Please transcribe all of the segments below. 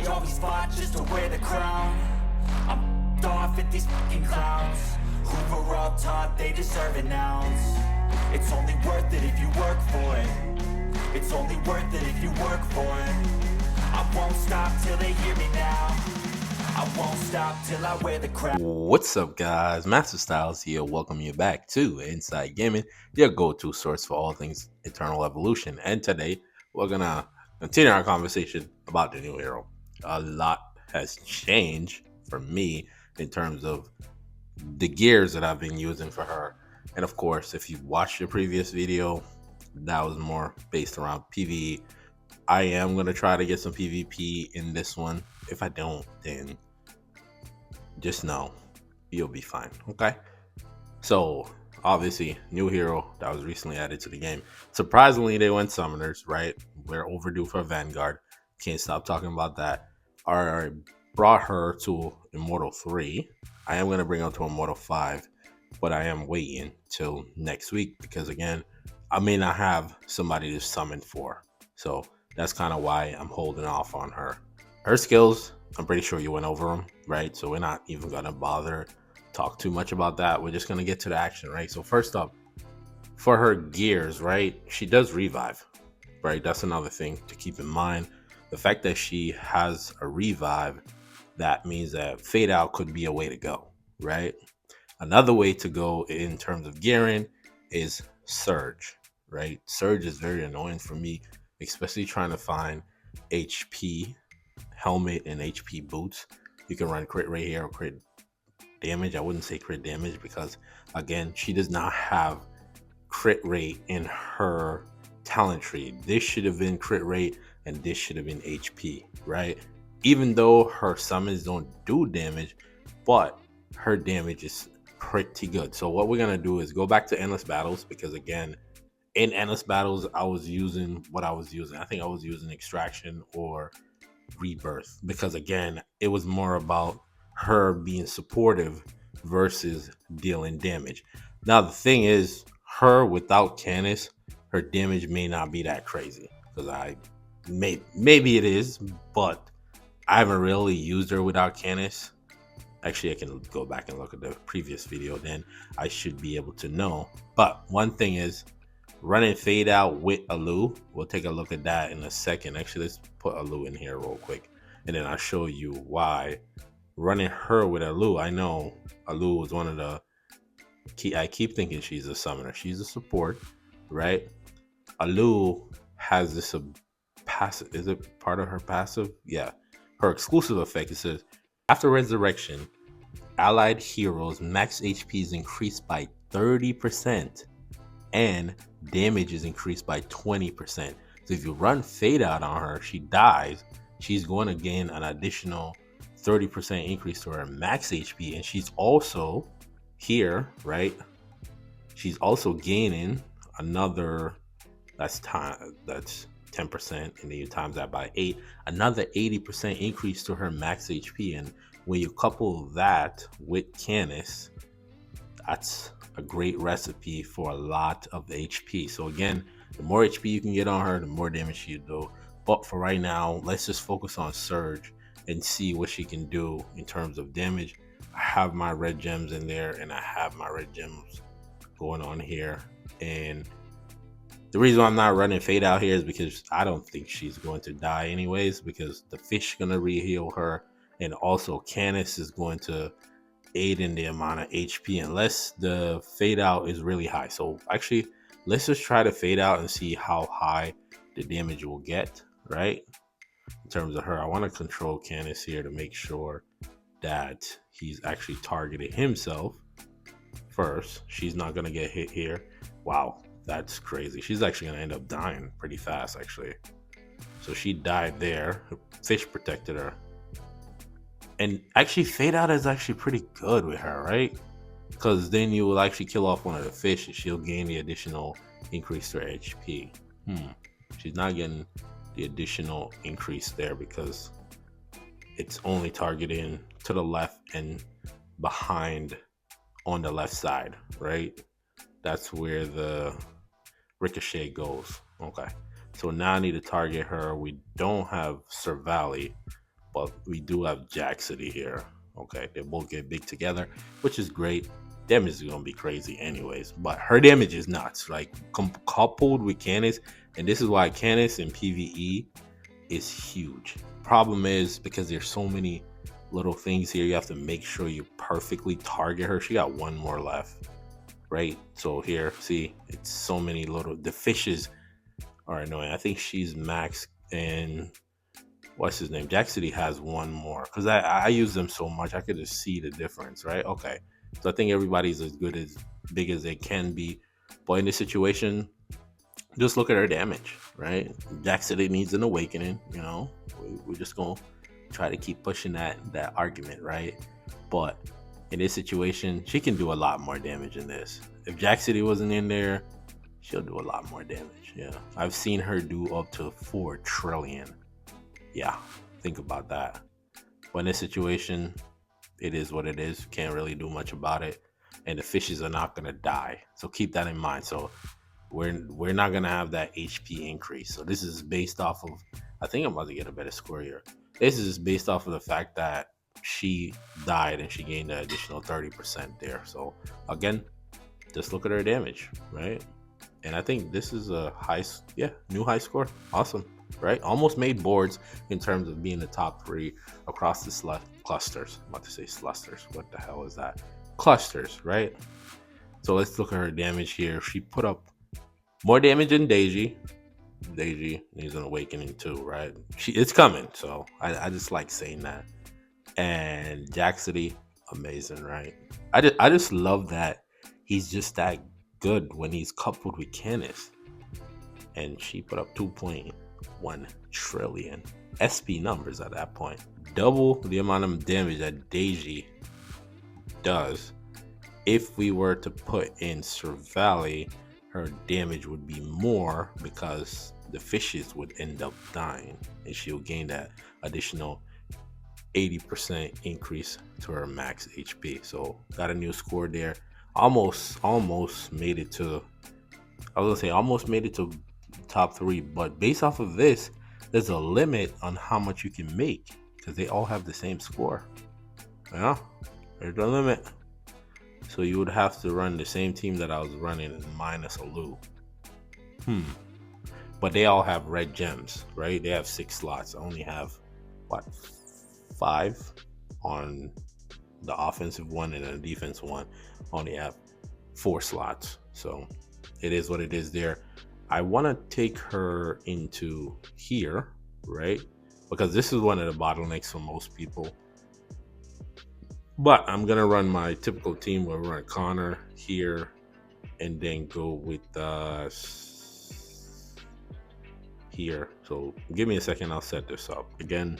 always fought just to wear the crown. I'm off at these fucking clowns who were all taught they deserve an ounce. It's only worth it if you work for it. It's only worth it if you work for it. I won't stop till they hear me now. I won't stop till I wear the crown. What's up, guys? Master Styles here. Welcome you back to Inside Gaming, your go-to source for all things Eternal Evolution. And today we're gonna continue our conversation about the new hero. A lot has changed for me in terms of the gears that I've been using for her. And of course, if you watched the previous video, that was more based around PvE. I am gonna try to get some PvP in this one. If I don't, then just know you'll be fine. Okay, so obviously new hero that was recently added to the game. Surprisingly, they went summoners, right? We're overdue for Vanguard. Can't stop talking about that. I brought her to Immortal 3. I am going to bring her to Immortal 5, but I am waiting till next week because again, I may not have somebody to summon for, so that's kind of why I'm holding off on her. Her skills, I'm pretty sure you went over them, right? So we're not even gonna bother talk too much about that. We're just gonna get to the action, right? So first up, for her gears, right? She does revive, right? That's another thing to keep in mind. The fact that she has a revive, that means that fade out could be a way to go, right? Another way to go in terms of gearing is surge, right? Surge is very annoying for me, especially trying to find HP helmet and HP boots. You can run crit rate here or crit damage. I wouldn't say crit damage because again, she does not have crit rate in her talent tree. This should have been crit rate and this should have been HP, right? Even though her summons don't do damage, but her damage is pretty good. So what we're gonna do is go back to endless battles, because again, in endless battles I was using what I was using. I think I was using extraction or rebirth, because again, it was more about her being supportive versus dealing damage. Now the thing is, her without Canis, her damage may not be that crazy, because maybe it is, but I haven't really used her without Canis. Actually, I can go back and look at the previous video, then I should be able to know. But one thing is, running fade out with Alu, we'll take a look at that in a second. Actually, let's put Alu in here real quick, and then I'll show you why running her with Alu. I know Alu was one of the key. I keep thinking she's a summoner. She's a support, right? Alu has this passive. Is it part of her passive? Yeah, her exclusive effect. It says after resurrection, allied heroes max HP is increased by 30%. and damage is increased by 20%. So if you run fade out on her, she dies, she's going to gain an additional 30% increase to her max HP. And she's also here, right? She's also gaining another, that's 10%, and then you times that by 8, another 80% increase to her max HP. And when you couple that with Canis, that's a great recipe for a lot of HP. So again, the more HP you can get on her, the more damage she do. But for right now, let's just focus on Surge and see what she can do in terms of damage. I have my red gems in there, and I have my red gems going on here. And the reason I'm not running fade out here is because I don't think she's going to die anyways, because the fish is going to re-heal her, and also Canis is going to aid in the amount of HP unless the fade out is really high. So actually, let's just try to fade out and see how high the damage will get, right? In terms of her, I want to control Canis here to make sure that he's actually targeting himself first. She's not going to get hit here. Wow, that's crazy. She's actually going to end up dying pretty fast, actually. So she died there. Fish protected her. And actually, fade out is actually pretty good with her, right? Because then you will actually kill off one of the fish and she'll gain the additional increase to her HP. She's not getting the additional increase there because it's only targeting to the left and behind on the left side, right? That's where the ricochet goes. Okay. So now I need to target her. We don't have survivability, but we do have Jaxity here. Okay, they both get big together, which is great. Damage is gonna be crazy anyways, but her damage is nuts. Like coupled with Canis, and this is why Canis in PvE is huge. Problem is because there's so many little things here, you have to make sure you perfectly target her. She got one more left, right? So here, see, it's so many little. The fishes are annoying. I think she's max, and what's his name? Jaxity has one more because I use them so much. I could just see the difference, right? Okay, so I think everybody's as good as big as they can be, but in this situation, just look at her damage, right? Jaxity needs an awakening. We're just gonna try to keep pushing that argument, right? But in this situation, she can do a lot more damage in this. If Jaxity wasn't in there, she'll do a lot more damage. Yeah, I've seen her do up to 4 trillion. Yeah, think about that. But in this situation, it is what it is. Can't really do much about it, and the fishes are not gonna die. So keep that in mind. So we're not gonna have that HP increase. So this is based off of. I think I'm about to get a better score here. This is based off of the fact that she died and she gained an additional 30% there. So again, just look at her damage, right? And I think this is a new high score. Awesome, right? Almost made boards in terms of being the top 3 across the clusters. I'm about to say slusters. What the hell is that? Clusters, right? So let's look at her damage here. She put up more damage than Daisy. Daisy needs an awakening too, right? It's coming. So I just like saying that. And Jaxity, amazing, right? I just love that he's just that good when he's coupled with Canis. And she put up 2.1 trillion SP numbers at that point. Double the amount of damage that Daisy does. If we were to put in Sir Valley, her damage would be more because the fishes would end up dying and she'll gain that additional 80% increase to her max HP. So got a new score there. Almost made it to, almost made it to top 3, but based off of this, there's a limit on how much you can make because they all have the same score. Yeah, there's the limit. So you would have to run the same team that I was running minus a Lou. But they all have red gems, right? They have 6 slots. I only have 5 on the offensive one, and the defensive one only have 4 slots. So it is what it is there. I want to take her into here, right? Because this is one of the bottlenecks for most people. But I'm going to run my typical team where we run Connor here and then go with here. So give me a second, I'll set this up. Again,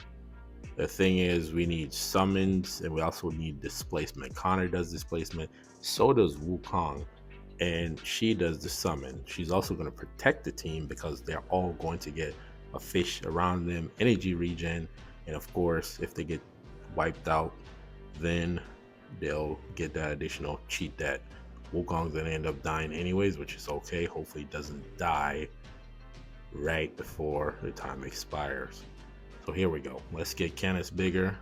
the thing is we need summons and we also need displacement. Connor does displacement, so does Wukong, and she does the summon. She's also going to protect the team because they're all going to get a fish around them, energy regen, and of course if they get wiped out, then they'll get that additional cheat that Wukong's gonna end up dying anyways, which is okay. Hopefully he doesn't die right before the time expires. So here we go. Let's get Canis bigger,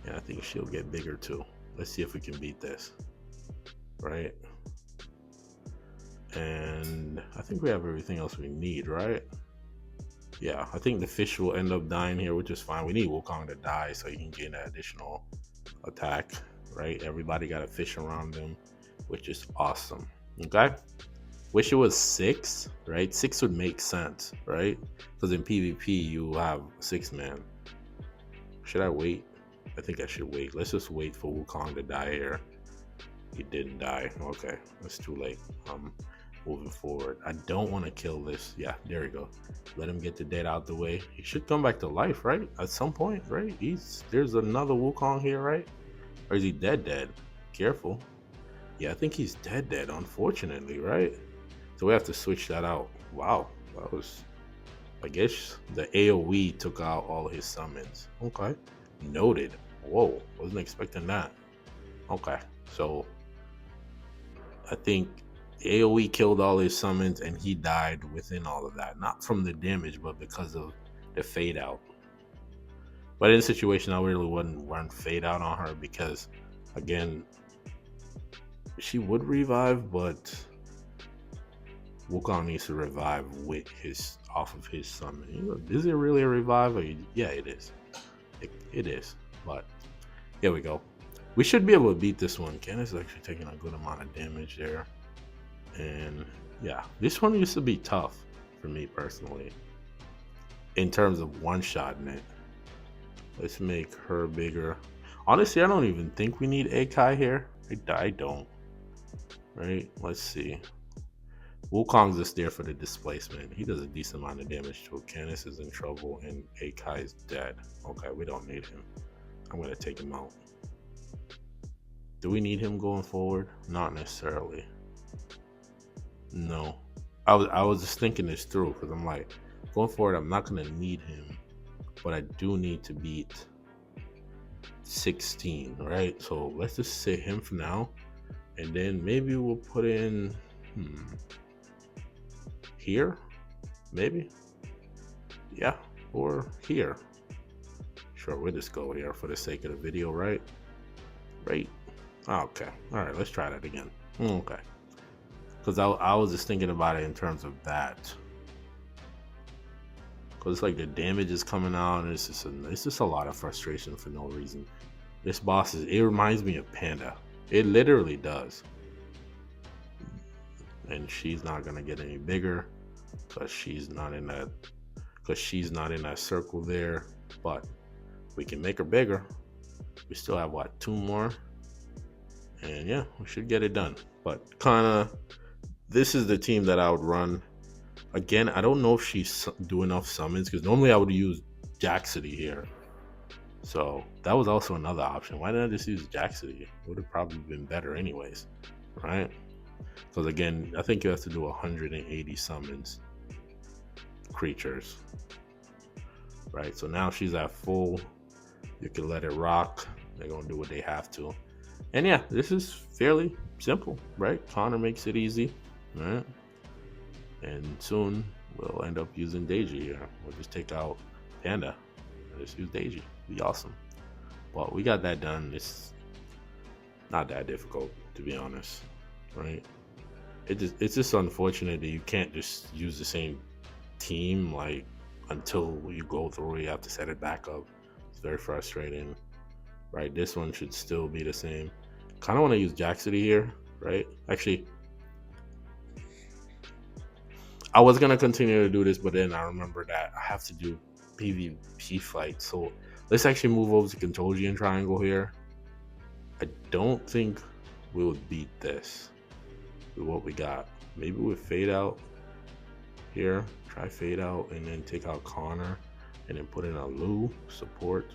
and I think she'll get bigger too. Let's see if we can beat this, right? And I think we have everything else we need, right? Yeah, I think the fish will end up dying here, which is fine. We need Wukong to die so he can gain that additional attack, right? Everybody got a fish around them, which is awesome. Okay, wish it was 6, right? 6 would make sense, right? Because in PvP you have 6-man. Should I wait? I think I should wait. Let's just wait for Wukong to die here. He didn't die. Okay, it's too late. Moving forward, I don't want to kill this. Yeah, there we go. Let him get the dead out the way. He should come back to life, right? At some point, right? There's another Wukong here, right? Or is he dead? Careful. Yeah, I think he's dead, unfortunately, right? So we have to switch that out. Wow, that was, I guess the AoE took out all his summons. Okay, noted. Whoa, wasn't expecting that. Okay, so I think the AoE killed all his summons and he died within all of that. Not from the damage, but because of the fade out. But in this situation, I really wouldn't run fade out on her because, again, she would revive, but Wukong needs to revive with his off of his summon. Is it really a revive? Yeah, it is. It is. But here we go. We should be able to beat this one. Candace is actually taking a good amount of damage there. And yeah, this one used to be tough for me personally in terms of one-shotting it. Let's make her bigger. Honestly, I don't even think we need Akai here. I don't. Right? Let's see. Wukong's just there for the displacement. He does a decent amount of damage to it. Candace is in trouble and Akai is dead. Okay, we don't need him. I'm going to take him out. Do we need him going forward? Not necessarily. No. I was just thinking this through because I'm like, going forward, I'm not going to need him. But I do need to beat 16, right? So let's just say him for now. And then maybe we'll put in... here, maybe, yeah, or here. Sure, we'll just go here for the sake of the video, right? Okay, all right, let's try that again. Okay, because I was just thinking about it in terms of that, because it's like the damage is coming out and it's just a lot of frustration for no reason. This boss it reminds me of Panda. It literally does. And she's not gonna get any bigger because she's not in that circle there. But we can make her bigger. We still have what, 2 more, and yeah, we should get it done. But kind of, this is the team that I would run. Again, I don't know if she's do enough summons because normally I would use Jaxity here. So that was also another option. Why didn't I just use Jaxity? It would have probably been better anyways, right? Because again, I think you have to do 180 summons creatures, right? So now she's at full. You can let it rock. They're gonna do what they have to, and yeah, this is fairly simple, right? Connor makes it easy, right? And soon we'll end up using Deiji here. We'll just take out Panda and just use Deiji. Be awesome. But we got that done. It's not that difficult, to be honest, right? It's just unfortunate that you can't just use the same team like until you go through. You have to set it back up. It's very frustrating, right? This one should still be the same. Kind of want to use Jaxity here, right? Actually, I was gonna continue to do this, but then I remember that I have to do PvP fights. So let's actually move over to Kentoji and Triangle here. I don't think we would beat this with what we got. Maybe we fade out here, try fade out, and then take out Connor, and then put in a Lu support.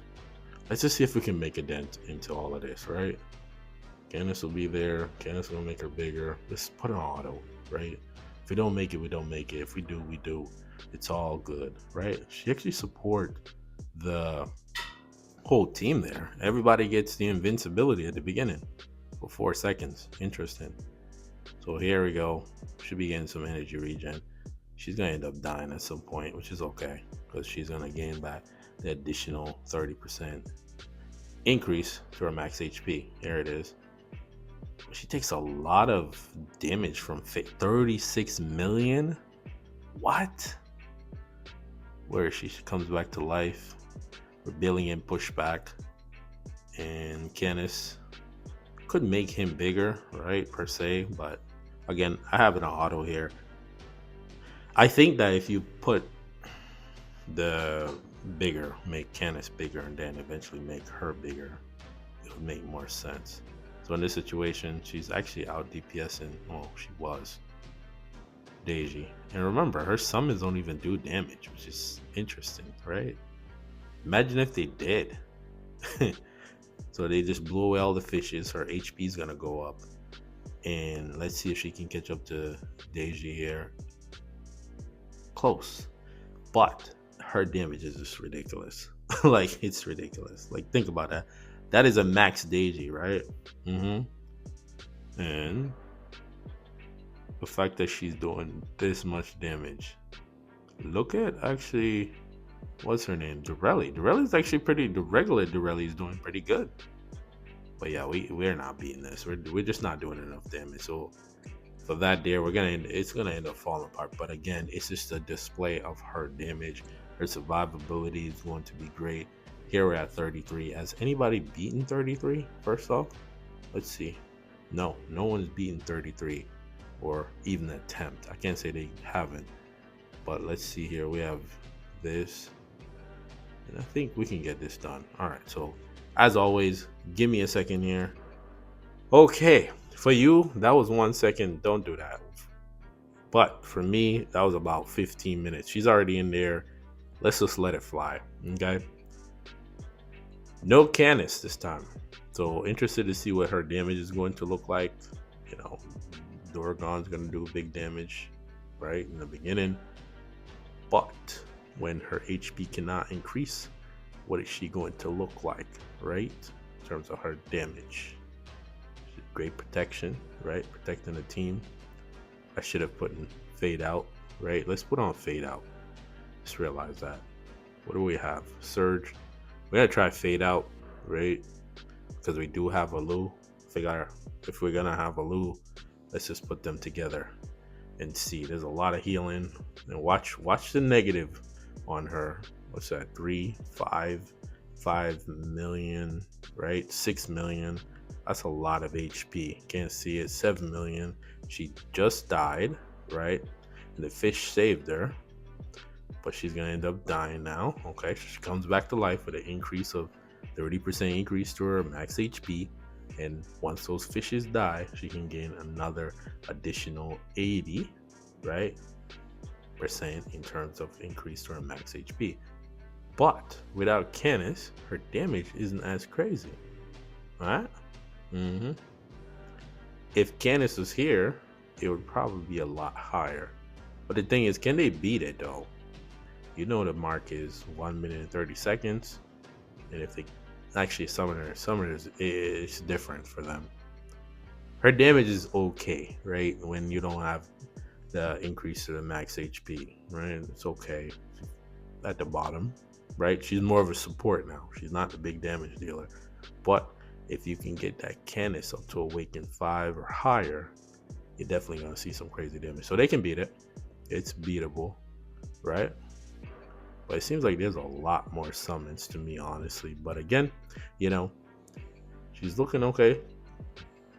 Let's just see if we can make a dent into all of this, right? Candace will be there. Candace will make her bigger. Let's put an auto, right? If we don't make it, we don't make it. If we do, we do. It's all good, right? She actually support the whole team there. Everybody gets the invincibility at the beginning for 4 seconds. Interesting. So here we go. Should be getting some energy regen. She's gonna end up dying at some point, which is okay because she's gonna gain back the additional 30% increase to her max HP. Here it is. She takes a lot of damage from 36 million. What? Where is she? She comes back to life. Rebellion pushback, and Candace could make him bigger, right, per se, but again, I have an auto here. I think that if you put the bigger, make Candace bigger, and then eventually make her bigger, it would make more sense. So in this situation, she's actually out DPSing. Oh, she was Deiji, and remember, her summons don't even do damage, which is interesting, right? Imagine if they did. So they just blew away all the fishes. Her HP is gonna go up, and let's see if she can catch up to Deiji here. Close, but her damage is just ridiculous. Like, it's ridiculous. Like, think about that. That is a max Deiji, right? And the fact that she's doing this much damage. Look at actually What's her name? Durelli. Durelli's actually pretty. The regular Durelli's doing pretty good. But yeah, we're not beating this. We're just not doing enough damage. So for that there, it's gonna end up falling apart. But again, it's just a display of her damage. Her survivability is going to be great. Here we're at 33. Has anybody beaten 33? First off, let's see. No one's beaten 33 or even attempt. I can't say they haven't. But let's see here. We have this. And I think we can get this done. All right. So as always, give me a second here. Okay. For you, that was 1 second. Don't do that. But for me, that was about 15 minutes. She's already in there. Let's just let it fly. Okay. No Canis this time. So interested to see what her damage is going to look like. You know, Doragon's going to do big damage right in the beginning. But when her HP cannot increase, what is she going to look like, right? In terms of her damage. Great protection, right? Protecting the team. I should have put in fade out, right? Let's put on fade out. Just realize that. What do we have? Surge. We gotta try fade out, right? Because we do have a Lu. If we're gonna have a Lu, let's just put them together and see. There's a lot of healing. And watch the negative on her. What's that? 5 million, right? 6 million. That's a lot of HP. Can't see it. 7 million. She just died, right? And the fish saved her. But she's gonna end up dying now. Okay, she comes back to life with an increase of 30% increase to her max HP. And once those fishes die, she can gain another additional 80, right? Percent in terms of increase to her max HP. But without Canis, her damage isn't as crazy. Alright? If Canis was here, it would probably be a lot higher. But the thing is, can they beat it though? You know the mark is 1 minute and 30 seconds. And if they actually summoners is different for them. Her damage is okay, right? When you don't have the increase to the max HP, right? It's okay at the bottom, right? She's more of a support now. She's not the big damage dealer. But if you can get that Canis up to Awaken 5 or higher, you're definitely going to see some crazy damage. So they can beat it. It's beatable, right? But it seems like there's a lot more summons to me, honestly. But again, you know, she's looking okay.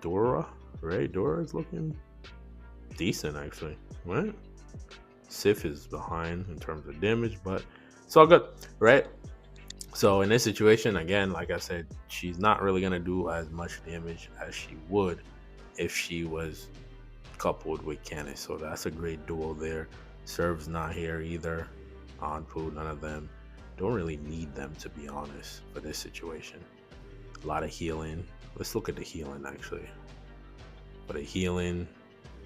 Dora, right? Dora's looking decent, actually, right? Sif is behind in terms of damage, but it's all good, right? So in this situation, again, like I said, she's not really going to do as much damage as she would if she was coupled with Canis. So that's a great duo there. Serve's not here either. Anpu, none of them. Don't really need them, to be honest, for this situation. A lot of healing. Let's look at the healing, actually. For the healing,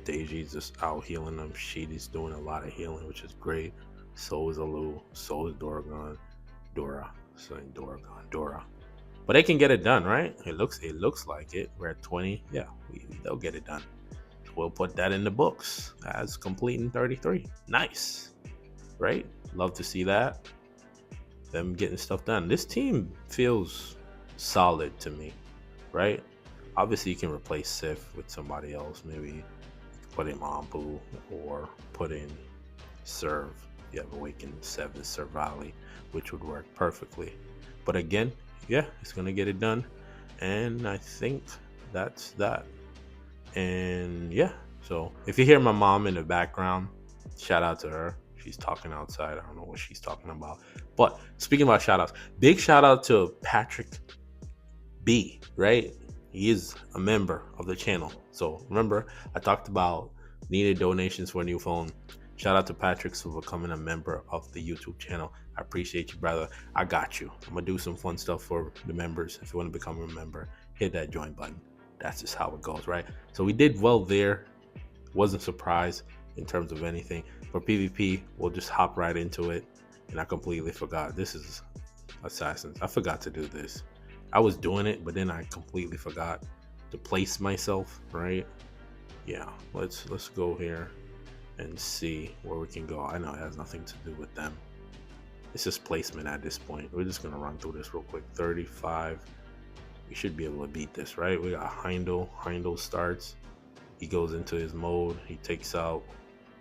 Daisy's just out healing them. Sheedy's doing a lot of healing, which is great. So is Alu. So is Dora. Dora. But they can get it done, right? It looks like it. We're at 20. Yeah, they'll get it done. So we'll put that in the books as completing 33. Nice, right? Love to see that. Them getting stuff done. This team feels solid to me, right? Obviously, you can replace Sif with somebody else. Maybe put in Mampu or put in Serve. You have Awakened 7 Servali, which would work perfectly. But again, yeah, it's going to get it done. And I think that's that. And yeah, so if you hear my mom in the background, shout out to her. She's talking outside. I don't know what she's talking about. But speaking about shout outs, big shout out to Patrick B, right? He is a member of the channel. So remember, I talked about needed donations for a new phone. Shout out to Patrick for becoming a member of the YouTube channel. I appreciate you, brother. I got you. I'm going to do some fun stuff for the members. If you want to become a member, hit that join button. That's just how it goes, right? So we did well there. Wasn't surprised in terms of anything. For PvP, we'll just hop right into it. And I completely forgot. This is Assassins. I forgot to do this. I was doing it, but then I completely forgot to place myself, right? Yeah, let's go here and see where we can go. I know it has nothing to do with them. It's just placement at this point. We're just gonna run through this real quick. 35. We should be able to beat this, right? We got Heindel. Heindel starts. He goes into his mode. He takes out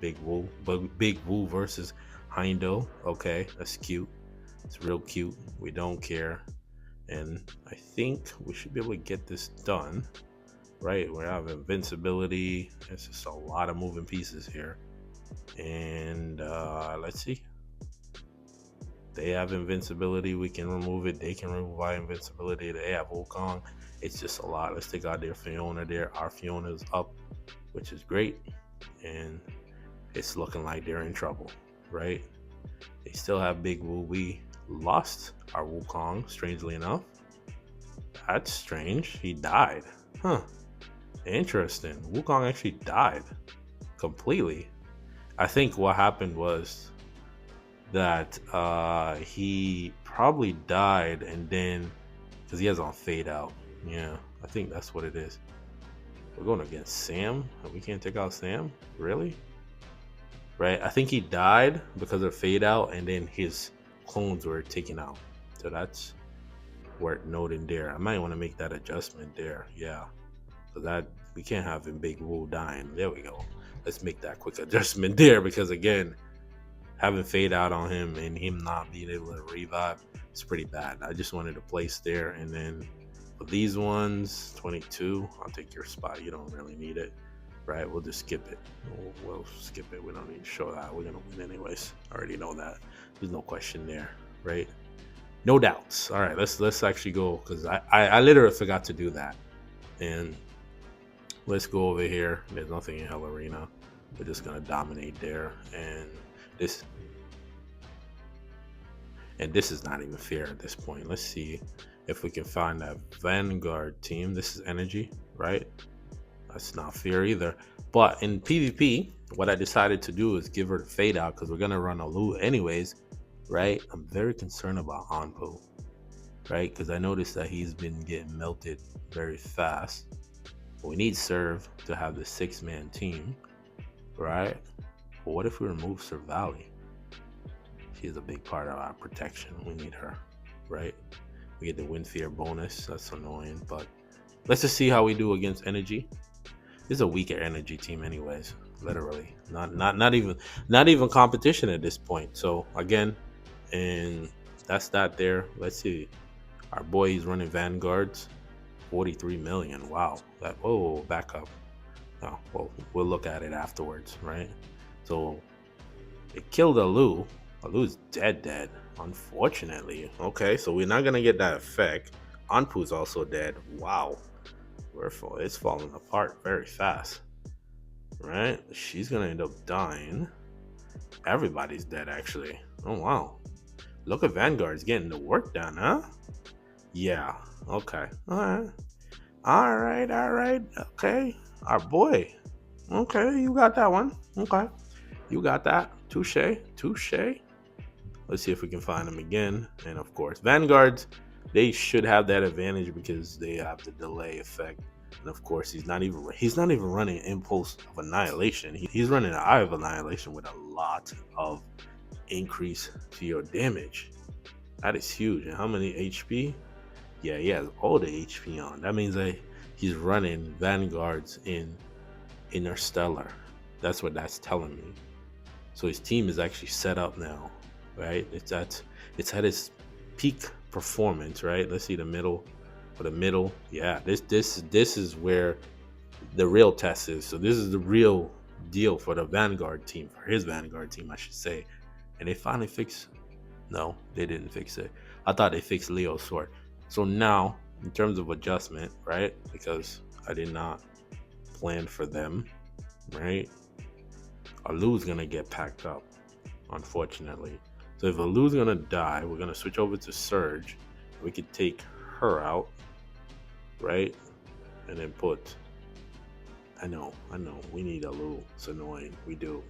Big Woo. Big Woo versus Heindel. Okay, that's cute. It's real cute. We don't care. And I think we should be able to get this done. Right? We have invincibility. It's just a lot of moving pieces here. And let's see. They have invincibility. We can remove it. They can remove our invincibility. They have Wukong. It's just a lot. Let's take out their Fiona there. Our Fiona's up, which is great. And it's looking like they're in trouble, right? They still have Big Wu. We lost our Wukong, strangely enough. That's strange. He died. Huh. Interesting. Wukong actually died completely. I think what happened was that he probably died, and then because he has on fade out. Yeah, I think that's what it is. We're going against Sam. We can't take out Sam? Really? Right? I think he died because of fade out, and then his clones were taken out. So that's worth noting there. I might want to make that adjustment there. Yeah. So that we can't have him Big Wu dying. There we go. Let's make that quick adjustment there, because again, having fade out on him and him not being able to revive is pretty bad. I just wanted to place there. And then for these ones, 22, I'll take your spot. You don't really need it, right? We'll just skip it. We'll skip it. We don't need to show that. We're gonna win anyways. I already know that. There's no question there, right? No doubts. All right, let's actually go, because I literally forgot to do that. And let's go over here. There's nothing in Hell Arena. We're just gonna dominate there, and this is not even fair at this point. Let's see if we can find that Vanguard team. This is energy, right? That's not fair either. But in PvP, what I decided to do is give her the fade out, because we're gonna run a Lu anyways, right? I'm very concerned about Anpu, right? Because I noticed that he's been getting melted very fast. We need Serve to have the 6-man team, right? But what if we remove Sir Valley? She's a big part of our protection. We need her, right? We get the Wind Fear bonus. That's annoying, but let's just see how we do against energy. This is a weaker energy team anyways, literally. Not even competition at this point. So again, and that's that there. Let's see. Our boy, he's running Vanguards. 43 million. Wow. That, whoa, back up. Oh, well, we'll look at it afterwards, right? So it killed Alu. Alu's dead, unfortunately. Okay, so we're not gonna get that effect. Anpu's also dead. Wow. It's falling apart very fast, right? She's gonna end up dying. Everybody's dead, actually. Oh wow. Look at Vanguard's getting the work done, huh? Yeah. Okay. All right. Okay. Our boy. Okay, you got that one. Okay. You got that. Touche. Let's see if we can find him again. And of course, Vanguards, they should have that advantage because they have the delay effect. And of course, he's not even running Impulse of Annihilation. He's running an Eye of Annihilation with a lot of increase to your damage. That is huge. And how many HP? Yeah, he has all the HP on. That means that he's running Vanguards in Interstellar. That's what that's telling me. So his team is actually set up now, right? It's at its peak performance, right? Let's see the middle. For the middle, yeah, this is where the real test is. So this is the real deal for the Vanguard team, for his Vanguard team, I should say. And they finally fixed. No, they didn't fix it. I thought they fixed Leo's sword. So now, in terms of adjustment, right? Because I did not plan for them, right? Alu's gonna get packed up, unfortunately. So if Alu's gonna die, we're gonna switch over to Surge. We could take her out, right? And then put. I know. We need Alu. It's annoying. We do.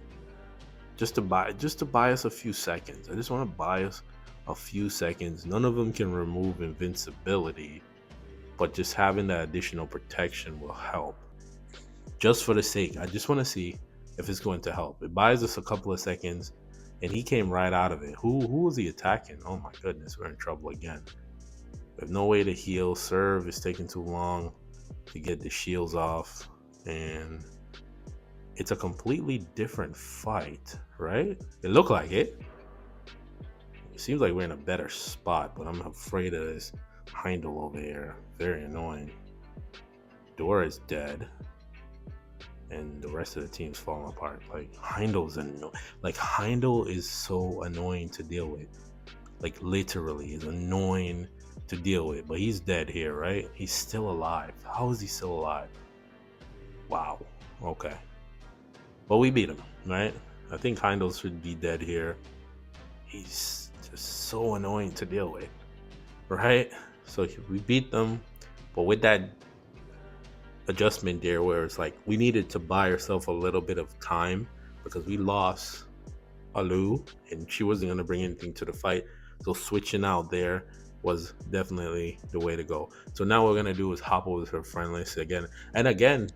Just to buy us a few seconds. I just want to buy us a few seconds. None of them can remove invincibility, but just having that additional protection will help. Just for the sake, I just want to see if it's going to help. It buys us a couple of seconds, and he came right out of it. Who was he attacking? Oh my goodness, we're in trouble again. We have no way to heal. Serve is taking too long to get the shields off, and it's a completely different fight, right? It looked like it. It seems like we're in a better spot, but I'm afraid of this Heindel over here. Very annoying. Dora is dead, and the rest of the team's falling apart. Like Heindel is so annoying to deal with. Like literally is annoying to deal with. But he's dead here, right? He's still alive. How is he still alive? Wow. Okay. But we beat him, right? I think Heindel should be dead here. He's just so annoying to deal with, right? So we beat them, but with that adjustment there where it's like we needed to buy ourselves a little bit of time because we lost Alu and she wasn't going to bring anything to the fight. So switching out there was definitely the way to go. So now what we're going to do is hop over to her friend list again. And again,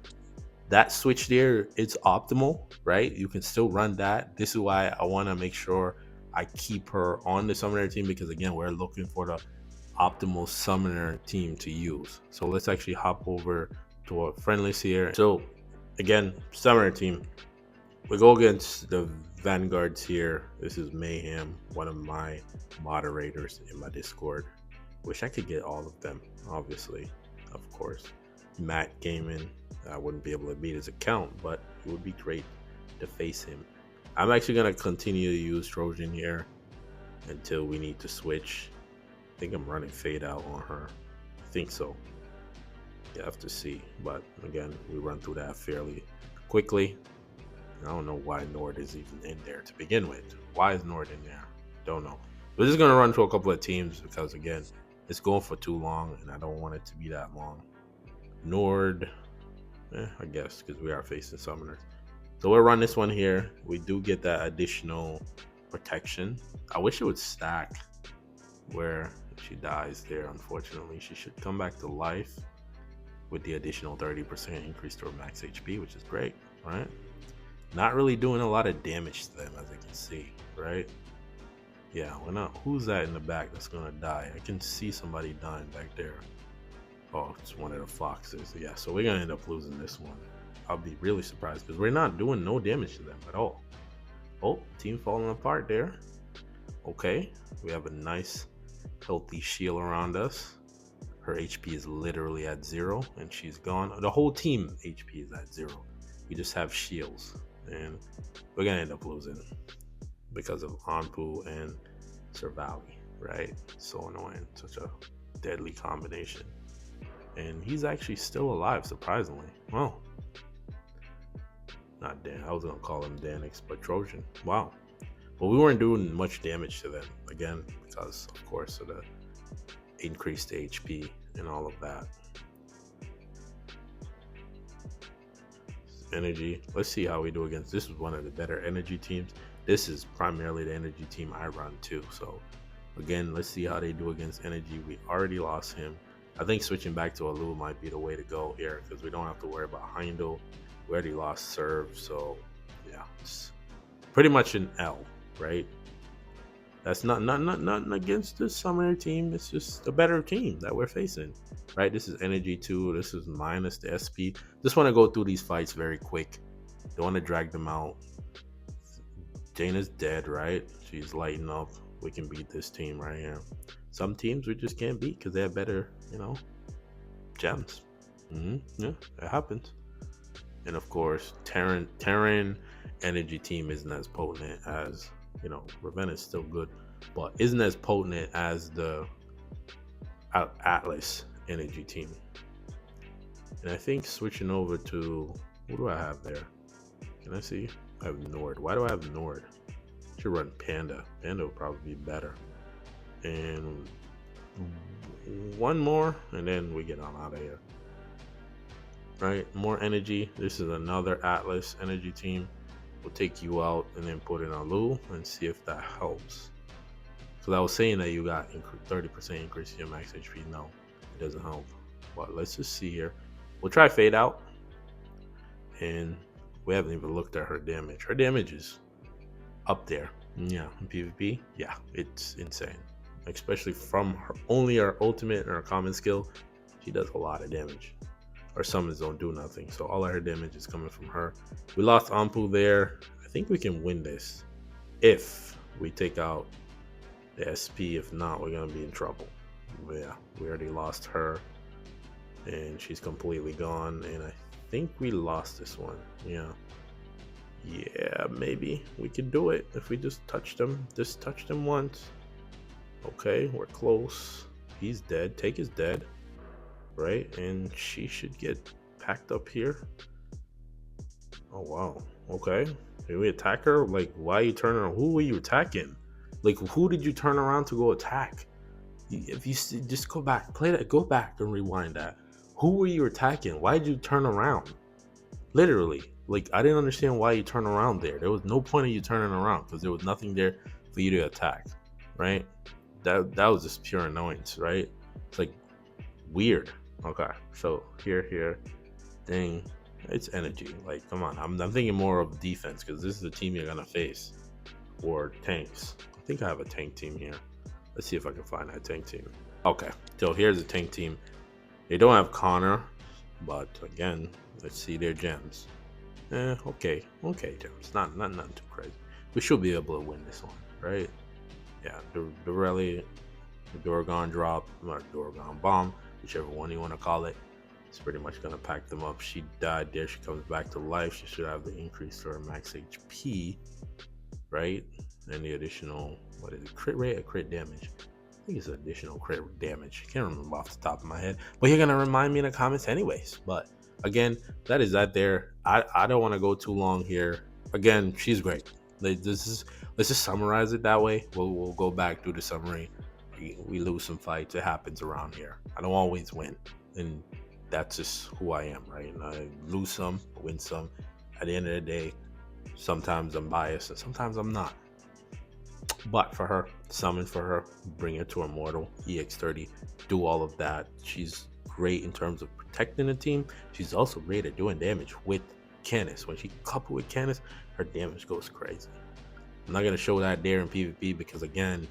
that switch there, it's optimal, right? You can still run that. This is why I want to make sure I keep her on the summoner team, because again, we're looking for the optimal summoner team to use. So let's actually hop over to our friend list here. So again, summoner team, we go against the vanguards here. This is Mayhem, one of my moderators in my Discord. Wish I could get all of them, obviously, of course. Matt Gaming, I wouldn't be able to beat his account, but it would be great to face him. I'm actually going to continue to use Trojan here until we need to switch. I think I'm running fade out on her. I think so. You have to see. But again, we run through that fairly quickly. I don't know why Nord is even in there to begin with. Why is Nord in there? Don't know. We're just going to run through a couple of teams because, again, it's going for too long and I don't want it to be that long. Nord, I guess, because we are facing summoners. So we'll run this one here. We do get that additional protection. I wish it would stack where she dies there. Unfortunately, she should come back to life with the additional 30% increase to her max HP, which is great, right? Not really doing a lot of damage to them, as I can see, right? Yeah, we're not. Who's that in the back that's gonna die? I can see somebody dying back there. Oh, it's one of the foxes. Yeah, so we're gonna end up losing this one. I'll be really surprised because we're not doing no damage to them at all. Oh, team falling apart there. Okay, we have a nice healthy shield around us. Her HP is literally at 0 and she's gone. The whole team HP is at 0. We just have shields and we're gonna end up losing because of Anpu and Survivability, right? So annoying, such a deadly combination. And he's actually still alive, surprisingly. Well, not Dan. I was gonna call him Danix, but Trojan. Wow. But we weren't doing much damage to them again because, of course, of the increased HP and all of that. Energy. Let's see how we do against. This is one of the better energy teams. This is primarily the energy team I run too. So again, let's see how they do against energy. We already lost him. I think switching back to Alu might be the way to go here because we don't have to worry about Heindel. We already lost Serve, so yeah, it's pretty much an L, right? That's not against the summoner team. It's just a better team that we're facing, right? This is energy 2. This is minus the SP. Just want to go through these fights very quick. Don't want to drag them out. Jaina's dead, right? She's lighting up. We can beat this team right here. Some teams we just can't beat because they have better, gems. Yeah, it happens. And of course, Terran energy team isn't as potent as, Ravenna is still good, but isn't as potent as the Atlas energy team. And I think switching over to, what do I have there? Can I see? I have Nord. Why do I have Nord? I should run Panda. Panda would probably be better. And one more, and then we get on out of here. Right, more energy. This is another Atlas energy team. We'll take you out and then put in Alu and see if that helps. So I was saying that you got 30% increase in your max HP. No, it doesn't help. But let's just see here. We'll try fade out. And we haven't even looked at her damage. Her damage is up there. Yeah, in PvP, yeah, it's insane. Especially from her, only her ultimate and her common skill, she does a lot of damage. Our summons don't do nothing, so all of her damage is coming from her. We lost Ampu there. I think we can win this if we take out the SP. If not, we're gonna be in trouble. But yeah, we already lost her, and she's completely gone. And I think we lost this one. Yeah, maybe we can do it if we just touch them. Just touch them once. Okay, we're close. He's dead. Take is dead, right? And she should get packed up here. Oh wow. Okay. Did we attack her? Like, why are you turning around? Who were you attacking? Like, who did you turn around to go attack? If you just go back, play that, go back and rewind that. Who were you attacking? Why did you turn around? Literally, like, I didn't understand why you turn around there. There was no point of you turning around because there was nothing there for you to attack, right? That was just pure annoyance, right? It's like weird. Okay, so here, dang, it's energy. Like, come on, I'm thinking more of defense because this is the team you're gonna face, or tanks. I think I have a tank team here. Let's see if I can find that tank team. Okay, so here's the tank team. They don't have Connor, but again, let's see their gems. Okay, gems. Not too crazy. We should be able to win this one, right? Yeah, the Dorelli, the Dorgon drop, or Dorgon bomb, whichever one you want to call it. It's pretty much gonna pack them up. She died there. She comes back to life. She should have the increase to her max HP, right? And the additional, what is it, crit rate or crit damage? I think it's additional crit damage. Can't remember off the top of my head, but you're gonna remind me in the comments anyways. But again, that is that there. I don't want to go too long here. Again, she's great. Let's just summarize it that way. We'll go back through the summary. We lose some fights. It happens around here. I don't always win, and that's just who I am, right? And I lose some, win some. At the end of the day, sometimes I'm biased and sometimes I'm not. But for her, summon for her, bring her to Immortal, EX30, do all of that. She's great in terms of protecting the team. She's also great at doing damage with Canis. When she coupled with Canis, her damage goes crazy. I'm not going to show that there in PvP because, again,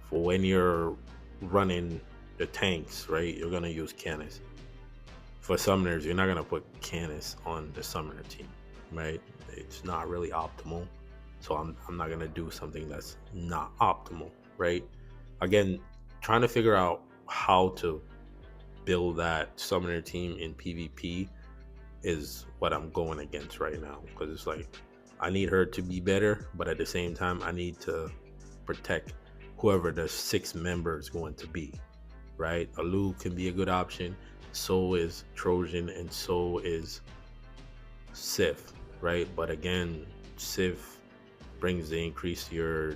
for when you're running the tanks, right, you're going to use Canis. For summoners, you're not going to put Canis on the summoner team, right? It's not really optimal. So I'm not going to do something that's not optimal, right? Again, trying to figure out how to build that summoner team in PvP is what I'm going against right now. Because it's like, I need her to be better, but at the same time, I need to protect whoever the 6 members going to be, right? Alu can be a good option. So is Trojan, and so is Sif, right? But again, Sif brings the increase to your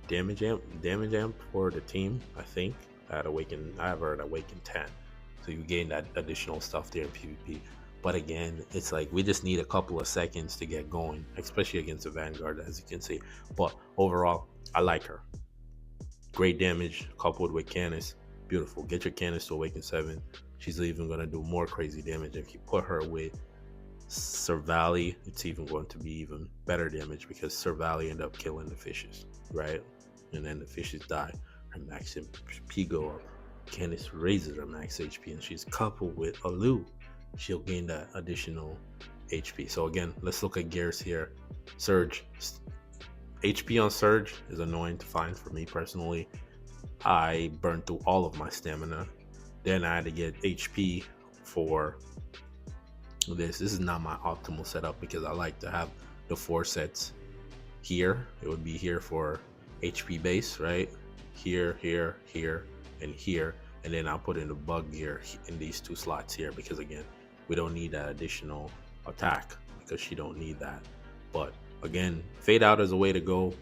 damage amp for the team. I think I have heard Awaken 10, so you gain that additional stuff there in PvP. But again, it's like we just need a couple of seconds to get going, especially against the Vanguard, as you can see. But overall, I like her. Great damage coupled with Canis. Beautiful. Get your Canis to Awaken 7. She's even going to do more crazy damage. If you put her with Sir Valley, it's even going to be even better damage because Sir Valley ended up killing the fishes, right? And then the fishes die. Her max HP go up. Canis raises her max HP, and she's coupled with Alu. She'll gain that additional HP. So again, let's look at gears here. Surge. HP on Surge is annoying to find for me personally. I burned through all of my stamina. Then I had to get HP for this. This is not my optimal setup because I like to have the 4 sets here. It would be here for HP base, right? Here, and here. And then I'll put in the bug gear in these 2 slots here because, again, we don't need that additional attack because she don't need that. But again, fade out is a way to go.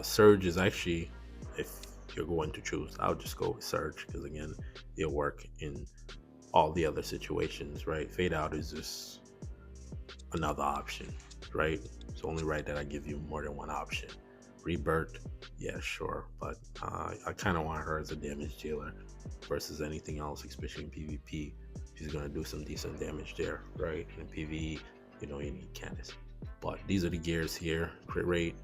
Surge is actually, if you're going to choose, I'll just go with Surge because, again, it'll work in all the other situations, right? Fade out is just another option, right? It's only right that I give you more than one option. Rebirth, yeah, sure, but I kind of want her as a damage dealer versus anything else, especially in PvP. She's gonna do some decent damage there, right? In PvE, you need Canis. But these are the gears here. Crit rate,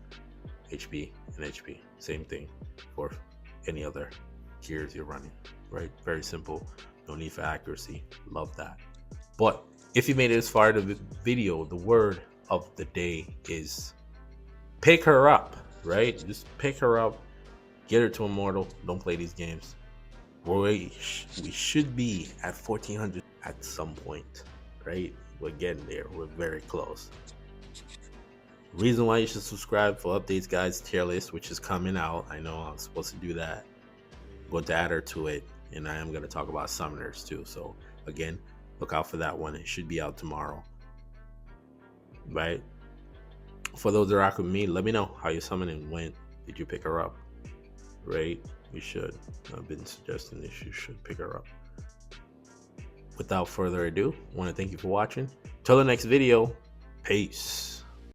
HP and HP. Same thing for any other gears you're running, right? Very simple. No need for accuracy. Love that. But if you made it this far in the video, the word of the day is pick her up, right? Just pick her up, get her to Immortal. Don't play these games. We should be at 1400 at some point, right? We're getting there. We're very close. Reason why you should subscribe for updates, guys. Tier list, which is coming out. I know I'm supposed to do that. I'm going to add her to it, and I am going to talk about summoners too. So again, look out for that one. It should be out tomorrow, right? For those that rock with me, let me know how you summoning went. Did you pick her up? Right? You should. I've been suggesting that you should pick her up. Without further ado, I want to thank you for watching. Till the next video, peace.